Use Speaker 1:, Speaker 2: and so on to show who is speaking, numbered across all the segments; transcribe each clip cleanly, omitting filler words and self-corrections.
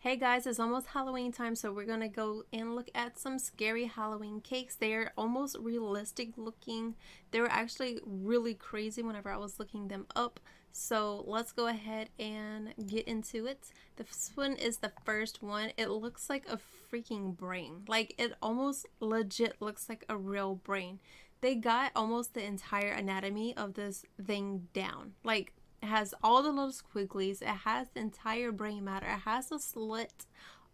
Speaker 1: Hey guys, it's almost Halloween time, so we're gonna go and look at some scary Halloween cakes. They are almost realistic looking. They were actually really crazy whenever I was looking them up. So let's go ahead and get into it. This one is the first one. It looks like a freaking brain. Like, it almost legit looks like a real brain. They got almost the entire anatomy of this thing down. Like, it has all the little squigglies. It has the entire brain matter. It has a slit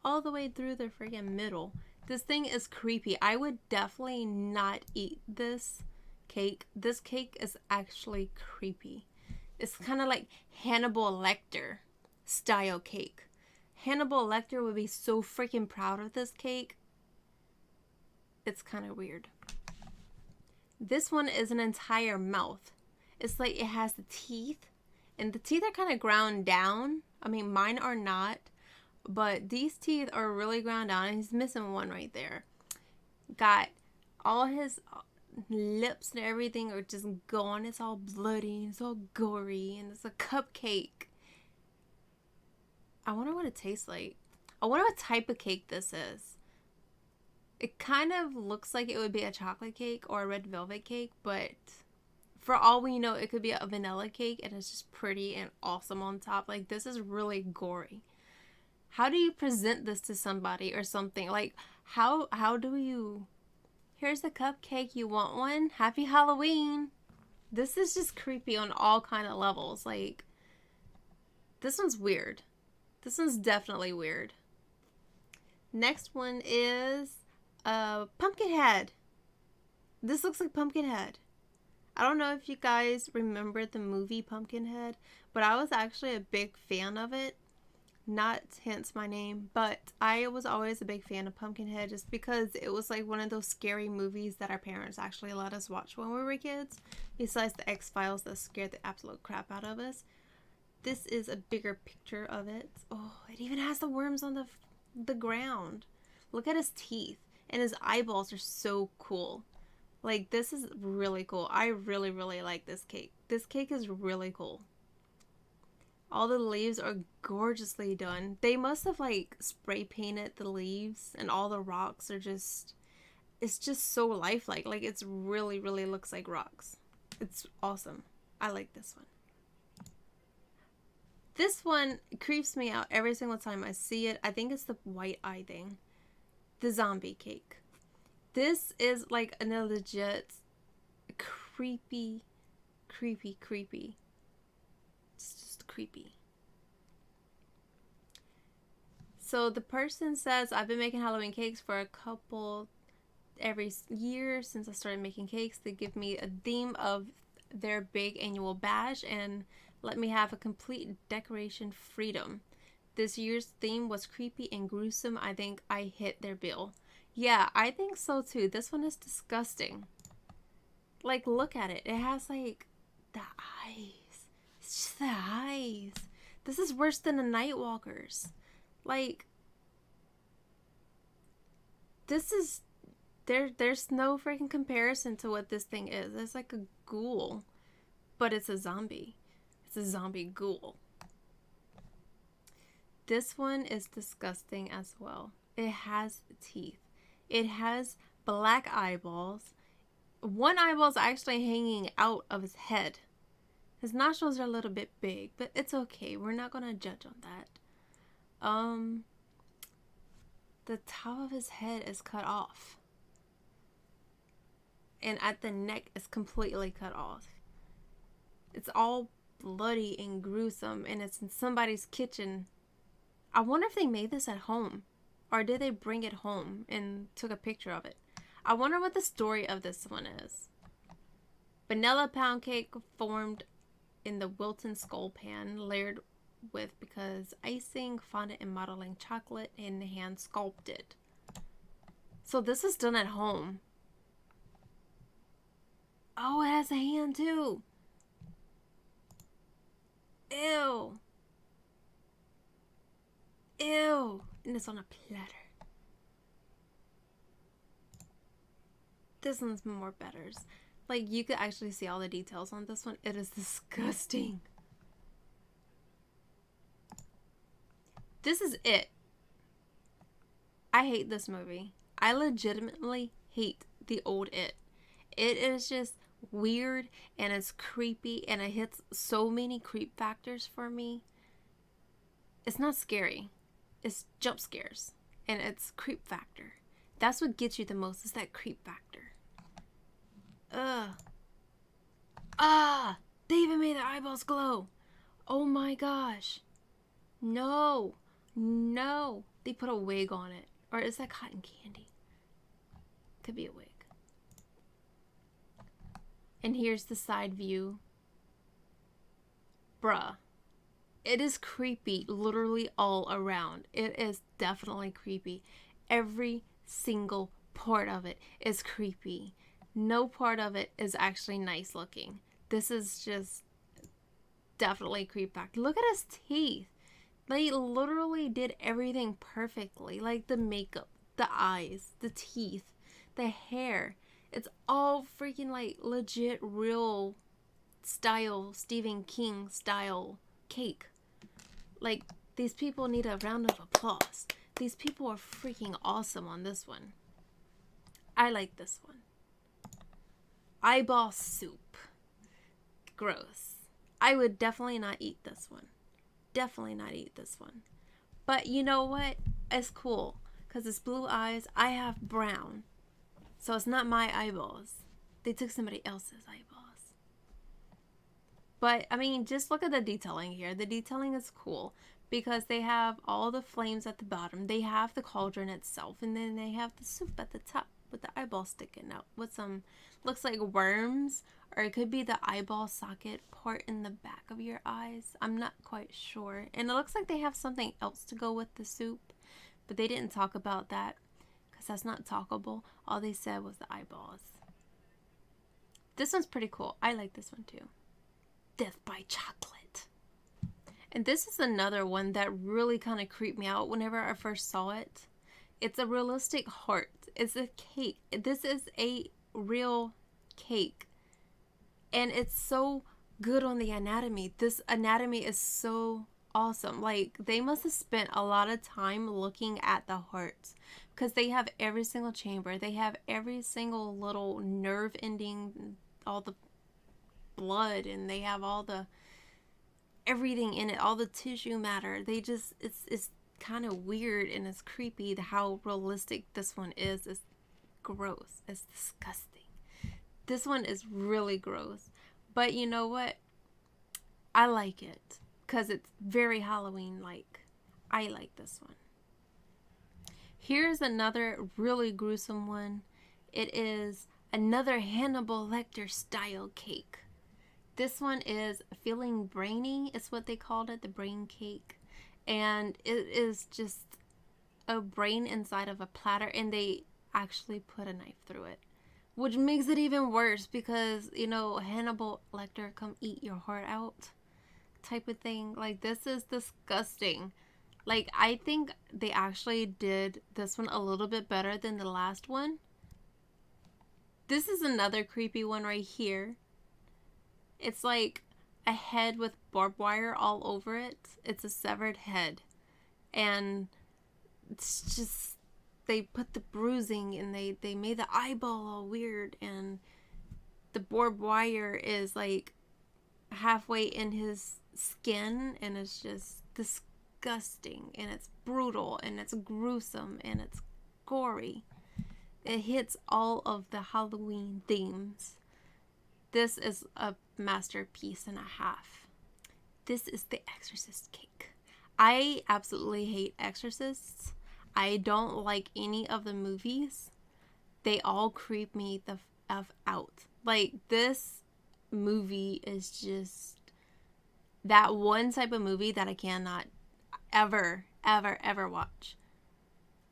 Speaker 1: all the way through the freaking middle. This thing is creepy. I would definitely not eat this cake. This cake is actually creepy. It's kind of like Hannibal Lecter style cake. Hannibal Lecter would be so freaking proud of this cake. It's kind of weird. This one is an entire mouth. It's like it has the teeth. And the teeth are kind of ground down. I mean, mine are not. But these teeth are really ground down. And he's missing one right there. Got all his lips and everything are just gone. It's all bloody. It's all gory. And it's a cupcake. I wonder what it tastes like. I wonder what type of cake this is. It kind of looks like it would be a chocolate cake or a red velvet cake. But for all we know, it could be a vanilla cake and it's just pretty and awesome on top. Like, this is really gory. How do you present this to somebody or something? Like, how do you... Here's the cupcake. You want one? Happy Halloween. This is just creepy on all kind of levels. Like, this one's weird. This one's definitely weird. Next one is Pumpkinhead. This looks like Pumpkinhead. I don't know if you guys remember the movie Pumpkinhead, but I was actually a big fan of it. Not hence my name, but I was always a big fan of Pumpkinhead just because it was like one of those scary movies that our parents actually let us watch when we were kids. Besides the X-Files that scared the absolute crap out of us. This is a bigger picture of it. Oh, it even has the worms on the ground. Look at his teeth. And his eyeballs are so cool. Like, this is really cool. I really, really like this cake. This cake is really cool. All the leaves are gorgeously done. They must have, like, spray painted the leaves, and all the rocks are just... It's just so lifelike. Like, it's really, really looks like rocks. It's awesome. I like this one. This one creeps me out every single time I see it. I think it's the white eye thing. The zombie cake. This is like a legit creepy. It's just creepy. So the person says, I've been making Halloween cakes for a couple every year since I started making cakes. They give me a theme of their big annual bash and let me have a complete decoration freedom. This year's theme was creepy and gruesome. I think I hit their bill. Yeah, I think so too. This one is disgusting. Like, look at it. It has, like, the eyes. It's just the eyes. This is worse than the Nightwalkers. Like, this is... There's no freaking comparison to what this thing is. It's like a ghoul. But it's a zombie. It's a zombie ghoul. This one is disgusting as well. It has teeth. It has black eyeballs. One eyeball's actually hanging out of his head. His nostrils are a little bit big, but it's okay. We're not going to judge on that. The top of his head is cut off. And at the neck is completely cut off. It's all bloody and gruesome, and it's in somebody's kitchen. I wonder if they made this at home. Or did they bring it home and took a picture of it? I wonder what the story of this one is. Vanilla pound cake formed in the Wilton skull pan, layered with because icing, fondant, and modeling chocolate, and hand sculpted. So this is done at home. Oh, it has a hand too. Ew. Ew. And it's on a platter. This one's more better. Like, you could actually see all the details on this one. It is disgusting. This is it. I hate this movie. I legitimately hate the old It. It is just weird and it's creepy and it hits so many creep factors for me. It's not scary. It's jump scares and it's creep factor. That's what gets you the most, is that creep factor. Ugh. Ah! They even made the eyeballs glow. Oh my gosh. No. No. They put a wig on it. Or is that cotton candy? Could be a wig. And here's the side view. Bruh. It is creepy literally all around. It is definitely creepy. Every single part of it is creepy. No part of it is actually nice looking. This is just definitely creep factor. Look at his teeth. They literally did everything perfectly. Like the makeup, the eyes, the teeth, the hair. It's all freaking like legit real style, Stephen King style cake. Like, these people need a round of applause. These people are freaking awesome on this one. I like this one. Eyeball soup. Gross. I would definitely not eat this one. Definitely not eat this one. But you know what? It's cool. Because it's blue eyes. I have brown. So it's not my eyeballs. They took somebody else's eyeballs. But, I mean, just look at the detailing here. The detailing is cool because they have all the flames at the bottom. They have the cauldron itself, and then they have the soup at the top with the eyeball sticking out with some, looks like worms, or it could be the eyeball socket part in the back of your eyes. I'm not quite sure. And it looks like they have something else to go with the soup, but they didn't talk about that because that's not talkable. All they said was the eyeballs. This one's pretty cool. I like this one too. Death by chocolate. And this is another one that really kind of creeped me out whenever I first saw it. It's a realistic heart. It's a cake. This is a real cake. And it's so good on the anatomy. This anatomy is so awesome. Like, they must have spent a lot of time looking at the hearts because they have every single chamber. They have every single little nerve ending, all the blood, and they have all the everything in it, all the tissue matter. They just, it's kind of weird and it's creepy how realistic this one is. It's gross. It's disgusting. This one is really gross. But you know what? I like it because it's very Halloween-like. I like this one. Here's another really gruesome one. It is another Hannibal Lecter style cake. This one is feeling brainy. It's what they called it, the brain cake. And it is just a brain inside of a platter, and they actually put a knife through it, which makes it even worse because, you know, Hannibal Lecter, come eat your heart out type of thing. Like, this is disgusting. Like, I think they actually did this one a little bit better than the last one. This is another creepy one right here. It's like a head with barbed wire all over it. It's a severed head. And it's just, they put the bruising and they made the eyeball all weird. And the barbed wire is like halfway in his skin. And it's just disgusting. And it's brutal. And it's gruesome. And it's gory. It hits all of the Halloween themes. This is a masterpiece and a half. This is the Exorcist cake. I absolutely hate Exorcists. I don't like any of the movies. They all creep me the F out. Like, this movie is just that one type of movie that I cannot ever watch.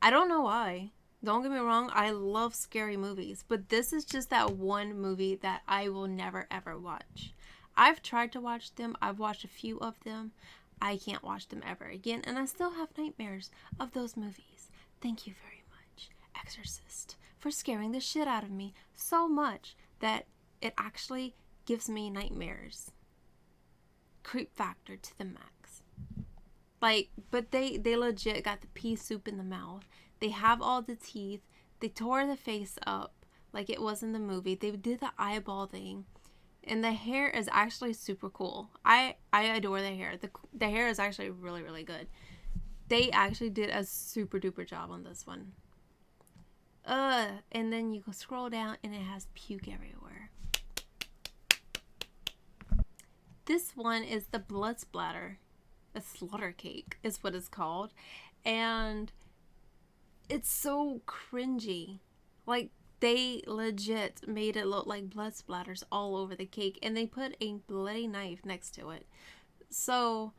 Speaker 1: I don't know why. Don't get me wrong, I love scary movies, but this is just that one movie that I will never ever watch. I've tried to watch them. I've watched a few of them. I can't watch them ever again, and I still have nightmares of those movies. Thank you very much, Exorcist, for scaring the shit out of me so much that it actually gives me nightmares. Creep factor to the max. Like, but they legit got the pea soup in the mouth. They have all the teeth. They tore the face up like it was in the movie. They did the eyeball thing. And the hair is actually super cool. I adore the hair. The hair is actually really, really good. They actually did a super duper job on this one. And then you go scroll down and it has puke everywhere. This one is the blood splatter. A slaughter cake is what it's called. And it's so cringy. Like, they legit made it look like blood splatters all over the cake. And they put a bloody knife next to it. So,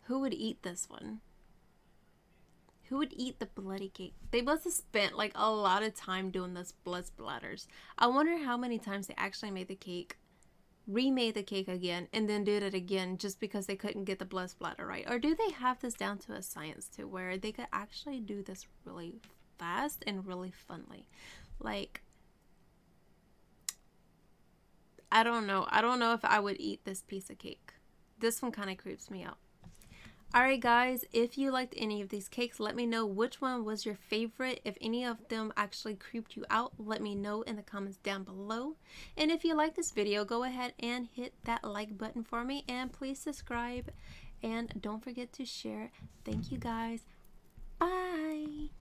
Speaker 1: who would eat this one? Who would eat the bloody cake? They must have spent like a lot of time doing this blood splatters. I wonder how many times they actually made the cake, remade the cake again, and then did it again just because they couldn't get the blood splatter right. Or do they have this down to a science to where they could actually do this really fast and really funly? Like, I don't know. I don't know if I would eat this piece of cake. This one kind of creeps me out. Alright guys, if you liked any of these cakes, let me know which one was your favorite. If any of them actually creeped you out, let me know in the comments down below. And if you like this video, go ahead and hit that like button for me. And please subscribe. And don't forget to share. Thank you guys. Bye.